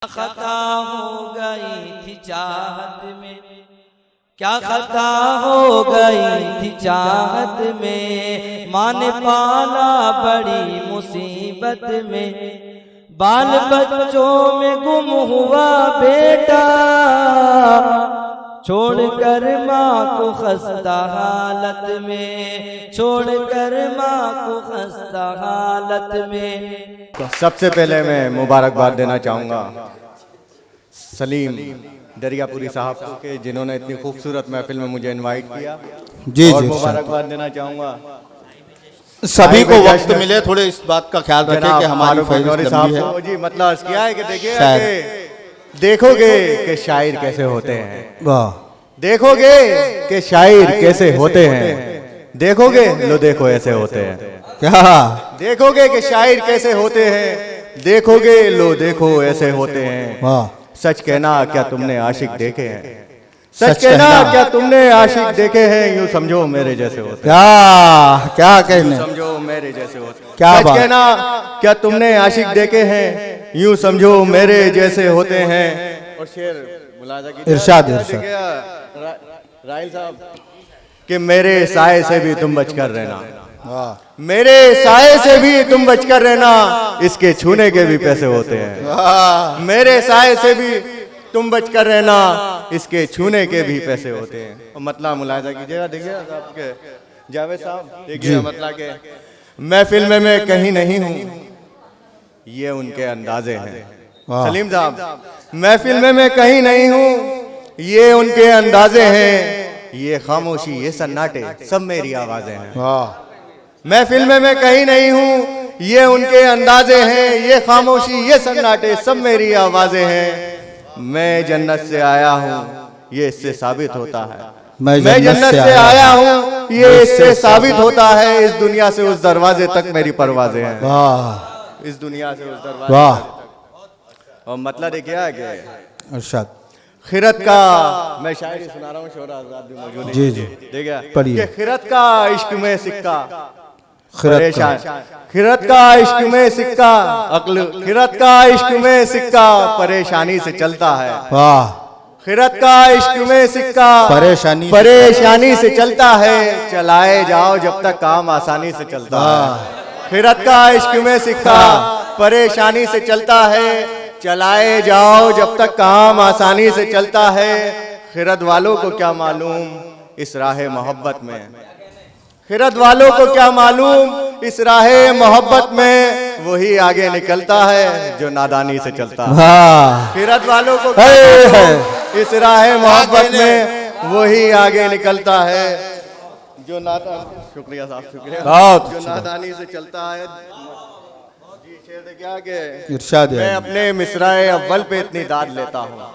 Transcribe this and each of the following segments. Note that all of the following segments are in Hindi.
खता हो गई थी चाहत में, क्या खता हो गई थी चाहत में, माँ ने पाला बड़ी मुसीबत में, बाल बच्चों में गुम हुआ बेटा, छोड़कर माँ को खस्ता हालत में, छोड़कर माँ को खस्ता हालत में। सबसे पहले मैं मुबारकबाद देना चाहूँगा सलीम दरियापुरी साहब को कि जिन्होंने इतनी खूबसूरत महफिल में मुझे इनवाइट किया। जी और जी मुबारकबाद देना चाहूँगा सभी को वक्त मिले, थोड़े इस बात का ख्याल रखें कि हमारी फैज़ साहब लंबी है। को जी मतलब अर्ज़ किया है कि देखिए देखोगे कि शायर कैसे होते हैं, वाह, देखोगे कि शायर कैसे होते हैं, देखोगे लो देखो ऐसे होते हैं, क्या देखोगे कि शायर कैसे होते हैं, देखोगे लो देखो ऐसे होते हैं। वाह, सच कहना क्या तुमने आशिक देखे हैं, सच कहना क्या तुमने आशिक देखे हैं, यूं समझो मेरे जैसे होते हैं, क्या क्या कहने, समझो मेरे जैसे होते हैं। क्या सच बात। कहना क्या तुमने आशिक देखे हैं, यूं समझो मेरे जैसे होते हैं। और शेर मुलाजा कीजिए, इरशाद राइल साहब कि मेरे साए से भी तुम बचकर रहना, वाह, मेरे साए से भी तुम बचकर रहना, इसके छूने के भी पैसे होते हैं। वाह, मेरे साए से भी तुम बचकर रहना, इसके छूने के भी पैसे होते हैं। और मतलब मुलाजा कीजिएगा, देखिए आपके जावेद साहब, देखिए मतलब के महफिल में मैं कहीं नहीं हूँ, ये उनके अंदाजे हैं। वाह। सलीम साहब महफिल में मैं कहीं नहीं हूँ, ये उनके अंदाजे हैं, ये खामोशी ये सन्नाटे सब मेरी आवाजें हैं। वाह, महफिल में मैं कहीं नहीं हूँ, ये उनके अंदाजे हैं, ये खामोशी ये सन्नाटे सब मेरी आवाजें हैं। मैं जन्नत से आया हूँ, ये इससे साबित होता है, मैं जन्नत से आया हूँ, ये इससे साबित होता है। इस दुनिया से उस दरवाजे तक मेरी परवाजें हैं, वाह, इस दुनिया से उस दरवाजे वाह। तक। और मतलब देखिए क्या इरशाद, खिरत का मैं शायरी सुना रहा हूँ, शोरा आजाद भी मौजूद है। जी जी देखिए पढ़िए। कि खिरत का इश्क में सिक्का, खिरत का, खिरत का इश्क में सिक्का, अक्ल खिरत का इश्क में सिक्का परेशानी से चलता है। वाह, खिरत का इश्क में सिक्का परेशानी से चलता है, चलाए जाओ जब तक काम आसानी से चलता है। खिरत का इश्क में सिक्का परेशानी से चलता है, चलाए जाओ जब तक काम आसानी से चलता है। खिरत वालों को क्या मालूम इस राह मोहब्बत में, खिरत वालों को क्या मालूम इस राह मोहब्बत में, वही आगे निकलता है जो नादानी से चलता है। वाह, खिरत वालों को क्या मालूम इस राह मोहब्बत में, वही आगे निकलता है जो शुक्रिया साहब, शुक्रिया, बहुत जो नादानी से चलता है। जी शेर देखिए आगे, इरशाद मैं है। अपने मिसराए अव्वल पे इतनी दाद लेता हूँ,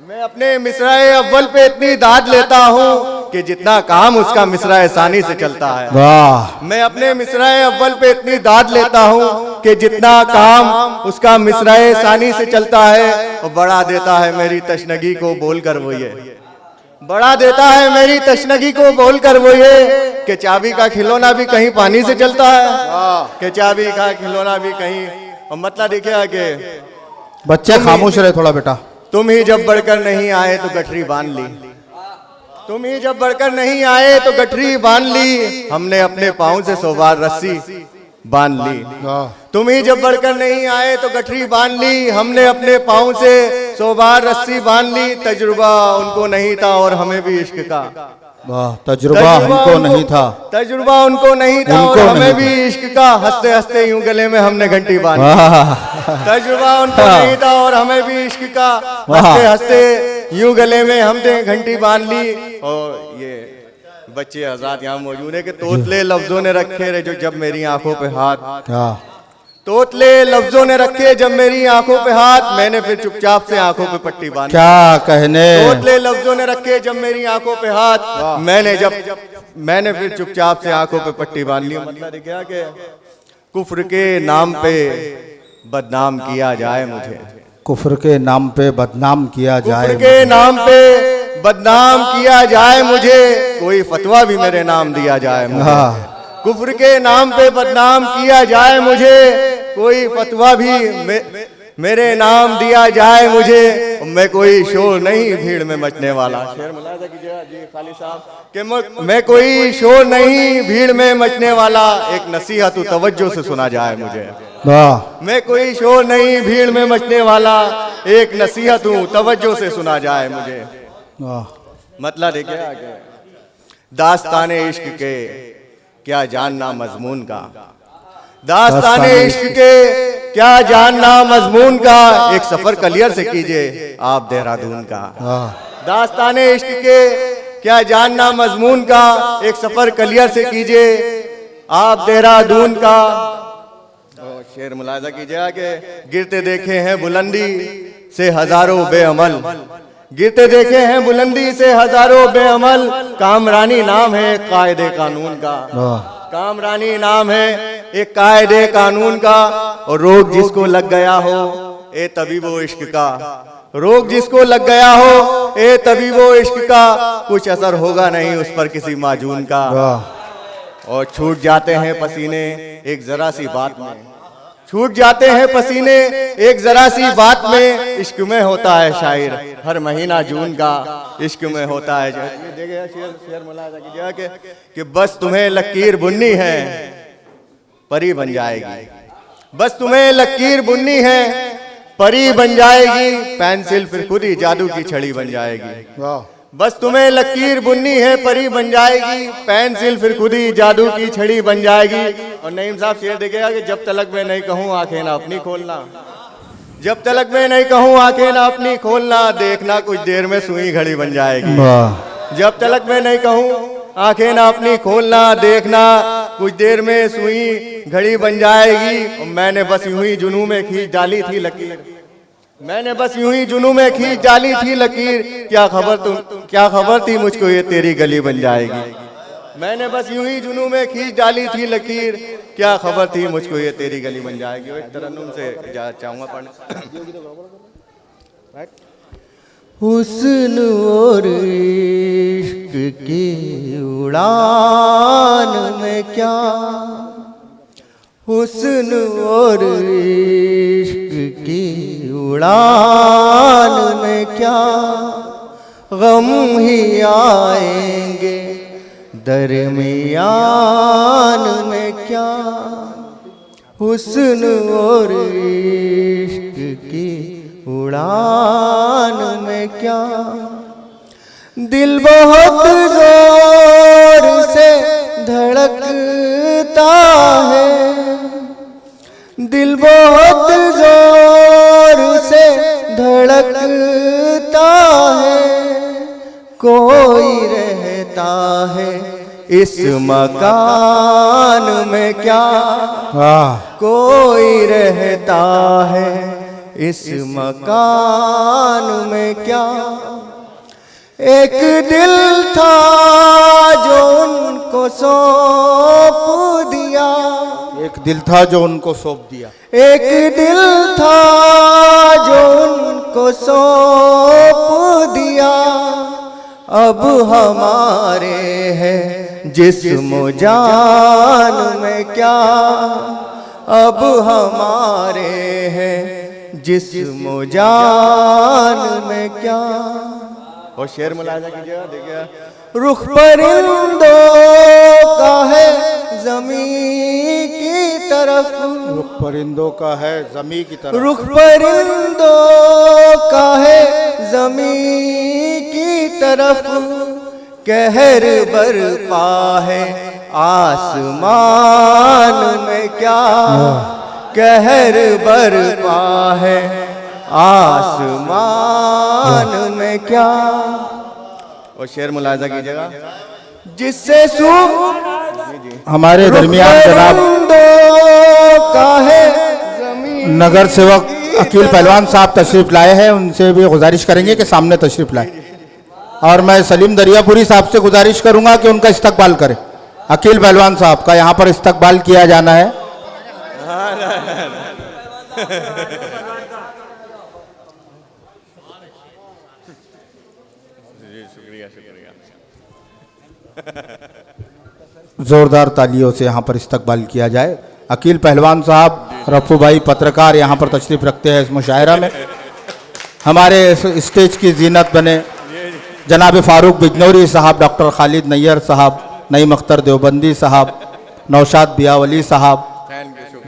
मैं अपने मिसराए अव्वल पे इतनी दाद लेता हूँ कि जितना काम उसका मिसराए सानी से चलता है। वाह, मैं अपने मिसराए अव्वल पे इतनी दाद लेता हूँ कि जितना काम उसका मिसराए सानी से चलता है। और बढ़ा देता है मेरी तशनगी को बोलकर वो ये, बढ़ा देता है मेरी तशनगी को बोलकर वो ये, कि चाबी का खिलौना भी कहीं पानी से चलता है, कि चाबी का खिलौना भी कहीं। और मतलब देखिए आगे, बच्चे खामोश रहे थोड़ा बेटा। तुम ही जब बढ़कर नहीं आए तो गठरी बांध ली, तुम ही जब बढ़कर नहीं आए तो गठरी बांध ली, हमने अपने पाँव से 100 बार रस्सी बांध ली। तुम ही जब बढ़कर नहीं आए तो गठरी बांध ली, हमने अपने पाँव से 100 बार रस्सी बांध ली। तजुर्बा उनको नहीं था और हमें भी इश्क का, वाह, तजुर्बा हमको नहीं था, तजुर्बा उनको नहीं था और हमें भी इश्क का, हंसते हंसते यूं गले में हमने घंटी बांधी। तजुर्बा उनको नहीं था और हमें भी इश्क का, हंसते हंसते यूं गले में हमने घंटी बांध ली। और ये बच्चे आजाद यहाँ मौजूद है कि तोतले लफ्जों ने रखे रे जो जब मेरी आंखों पे हाथ, तोतले लफ्जों ने रखे जब मेरी आंखों पे हाथ, मैंने फिर चुपचाप से आंखों पे पट्टी बांधी। क्या कहने, तोतले लफ्जों ने रखे जब मेरी आंखों पे हाथ, मैंने फिर चुपचाप से आंखों पे पट्टी बांध ली। मतलब क्या कि कुफ्र के नाम पे बदनाम किया जाए मुझे, कुफ्र के नाम पे बदनाम किया जाए, कुफ्र के नाम पे बदनाम किया जाए मुझे, कोई फतवा भी मेरे नाम दिया जाए मुझे। कुफ्र के नाम पे बदनाम किया जाए मुझे, कोई फतवा भी मेरे नाम दिया जाए मुझे, मैं कोई शोर नहीं भीड़ में मचने वाला। शेर मुलाहिजा कीजिएगा जी खालिद साहब कि मैं कोई शोर नहीं भीड़ में मचने वाला, एक नसीहत तवज्जो से सुना जाए मुझे। मैं कोई शोर नहीं भीड़ में मचने वाला, एक नसीहत तवज्जो से सुना जाए मुझे। मतलब देखिए आगे, दास्ताने इश्क के क्या जानना मजमून का, दास्ताने इश्क के क्या जानना मजमून का, एक सफर क्लियर से कीजिए आप देहरादून का। दास्ताने इश्क के क्या जानना मजमून का, एक सफर क्लियर से कीजिए आप देहरादून का। शेर मुलाहिजा कीजिए कि गिरते देखे हैं बुलंदी से हजारों बेअमल, गिरते देखे हैं बुलंदी से हजारों बेअमल, कामरानी नाम है कायदे कानून का, कामरानी नाम है एक कायदे कानून का। और रोग जिसको लग गया हो ए तबीबो इश्क का, रोग जिसको लग गया हो ए तबीबो इश्क का, कुछ असर होगा नहीं उस पर किसी माजून का। और छूट जाते हैं पसीने एक जरा सी बात में, छूट जाते हैं पसीने एक जरा सी बात में, इश्क में होता है शायर हर महीना जून का, इश्क में होता है। देखिए शेर मुलाहिजा कीजिए कि बस तुम्हें लकीर बुननी है परी बन जाएगी, बस तुम्हें लकीर बुननी है परी बन जाएगी, पेंसिल फिर खुद ही जादू की छड़ी बन जाएगी। बस तुम्हें लकीर बुननी है परी बन जाएगी, पेंसिल फिर खुद ही जादू की छड़ी बन जाएगी। और नईम साहब शेर देखेगा कि जब तलक मैं नहीं कहूँ आंखें ना अपनी खोलना, जब तलक मैं नहीं कहूँ आंखें ना अपनी खोलना, देखना कुछ देर में सुई घड़ी बन जाएगी। जब तलक मैं नहीं कहूँ आंखें ना अपनी खोलना, देखना कुछ देर में सुई घड़ी बन जाएगी। और मैंने बस यूं ही जुनून में खींच डाली थी लकीर, मैंने बस यूं ही जुनून में खींच डाली थी लकीर, क्या खबर थी मुझको ये तेरी गली बन जाएगी। मैंने बस यूं ही जुनून में खींच डाली थी लकीर, क्या खबर थी मुझको ये तेरी गली बन जाएगी। एक तरन्नुम से इजाज़त चाहूंगा पढ़ने। हुस्न और इश्क की उड़ान में क्या, हुस्न और इश्क की उड़ान में क्या, गम ही आएंगे दरमियान में क्या, हुस्न और इश्क की उड़ान में क्या। दिल बहुत जोर से धड़कता है, दिल बहुत जोर से धड़कता है, कोई रहता है इस मकान में क्या, कोई रहता है इस मकान में क्या। एक दिल था जो उनको सौंप दिया, एक दिल था जो उनको सौंप दिया, एक दिल था जो उनको सौंप दिया, अब हमारे हैं जिस्म जान में क्या, अब हमारे हैं जिस्म जान में क्या। और शेर मुलाहिजा कीजिएगा, देखिए रुख परिंदों का है ज़मीं की तरफ, रुख परिंदों का है ज़मीं की तरफ, रुख परिंदों का है ज़मीं की तरफ, कहर बरपा है आसमान में क्या, कहर बरपा है आसमान में क्या। और शेर मुलाहिजा कीजिएगा, जिससे हमारे दरमियान जनाब का है नगर सेवक अकील पहलवान साहब तशरीफ लाए हैं, उनसे भी गुजारिश करेंगे कि सामने तशरीफ लाए। और मैं सलीम दरियापुरी साहब से गुजारिश करूंगा कि उनका इस्तकबाल करें। अकील पहलवान साहब का यहाँ पर इस्तकबाल किया जाना है। जोरदार तालियों से यहाँ पर इस्तकबाल किया जाए। अकील पहलवान साहब रफू भाई पत्रकार यहाँ पर तशरीफ रखते हैं इस मुशायरा में। हमारे स्टेज की जीनत बने जनाब फारूक बिजनौरी साहब, डॉक्टर खालिद नैयर साहब, नईम अख्तर देवबंदी साहब, नौशाद बियावली साहब,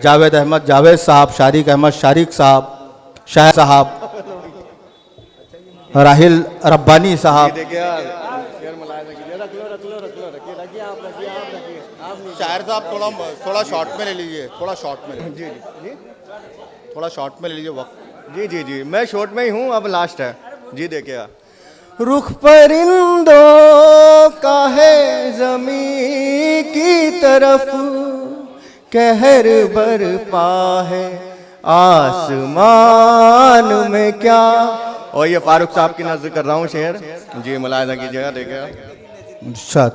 जावेद अहमद जावेद साहब, शारिक अहमद शारिक साहब, शाह साहब, राहिल रब्बानी साहब। शायर साहब थोड़ा शॉर्ट में ले लीजिए, थोड़ा शॉर्ट में जी जी थोड़ा शॉर्ट में ले लीजिए वक्त। जी जी जी मैं शॉर्ट में ही हूँ, अब लास्ट है जी। देखिए, रुख परिंदों का है ज़मीं की तरफ, कहर बरपा है आसमान में क्या। और ये फारूक साहब की नज़र कर रहा हूँ शेर जी, मुलाहिजा कीजिएगा। देखिए, इरशाद।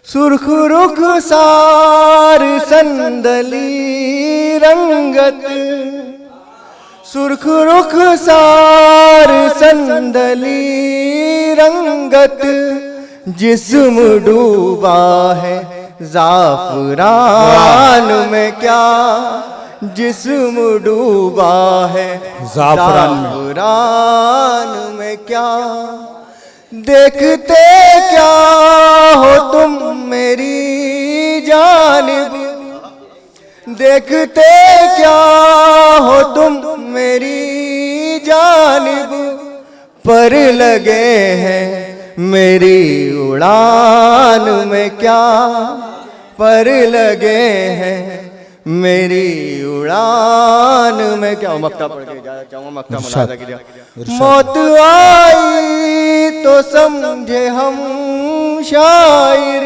सुर्ख रुख सार संदली रंगत, सुर्ख रुख सार संदली रंगत, जिस्म डूबा है जाफरान में क्या, जिस्म डूबा है जाफरान में क्या। देखते क्या हो तुम मेरी जानिब, देखते क्या हो तुम मेरी जानिब, पर लगे हैं मेरी उड़ान में क्या, पर लगे हैं मेरी उड़ान में क्या। मक्ता पढ़ के जाया चाहूँगा, मक्ता मुलाहिजा कीजिए। मौत आई तो समझे हम शायर,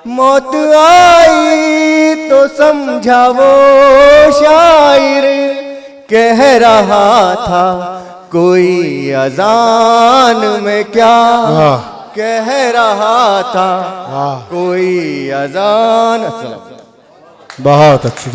मौत आई तो समझा वो शायर, कह रहा था कोई अजान में क्या, कह रहा था कोई अजान। बहुत अच्छी।